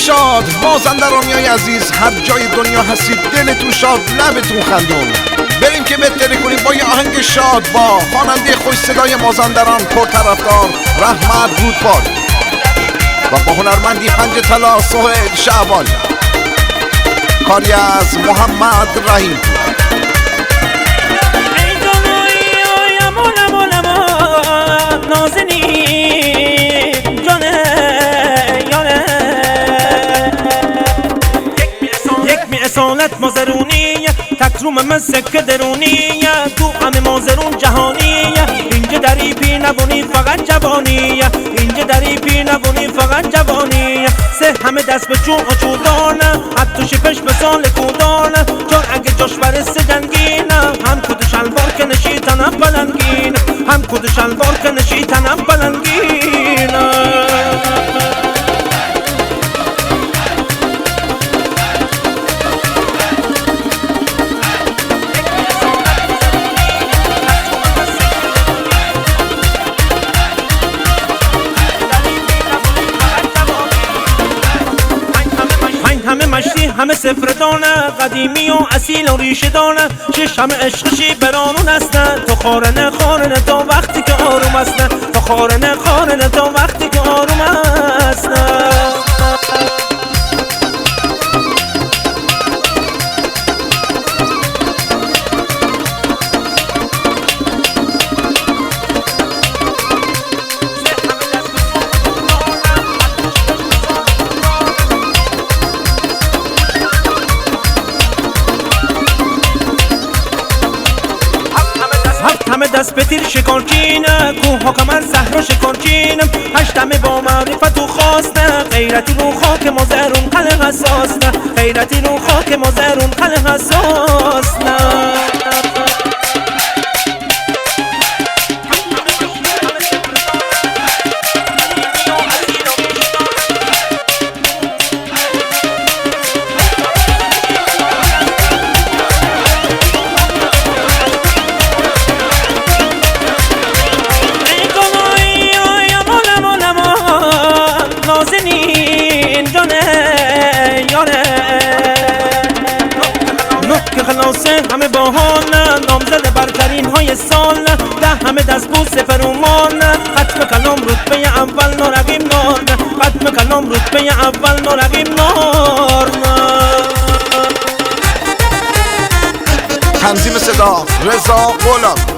شاد مازندرانی عزیز، هر جای دنیا هستید دلتون شاد لبتون خندون. بریم که بهتره کنیم با یه آهنگ شاد با خواننده خوش صدای مازندران پرطرفدار رحمت رودباری و با هنرمندی پنج طلا سهیل شعبان، کاری از محمد رحیم. اصالت مازرونیه تکروم من سکه درونیه تو همه مازرون جهانیه اینجا دری پیر نبونی فقط جوانیه اینجا دری پیر نبونی فقط جوانیه سه همه دست به چون و چودانه حتی شپش به سال کودانه چون اگه جاش برسه جنگینه هم کود شلوار که نشی تنم بلنگینه هم کود شلوار که نشی تنم بلنگینه. همه مشتی همه سفر دانه قدیمی و اصیل و ریشه دانه شش همه عشقشی برانون هستن تو خارنه خارنه تا وقتی که آروم هستن تو خارنه خارنه تا وقتی که آروم هستن. همه دست به تیر شکارچینه کوه ها کمر صحرا شکارچینم هشت همه با معرفت و خواسته غیرتی رو خاک مازرون قلق حساس نه غیرتی رو خاک مازرون قلق حساس نه. خلاصه همه باحال نامزد برترین های سال ده همه دست بوس فرومان ختم کلام رتبه اول نارقیم نار ختم کلام رتبه اول نارقیم نار. تنظیم صدا رضا غلام.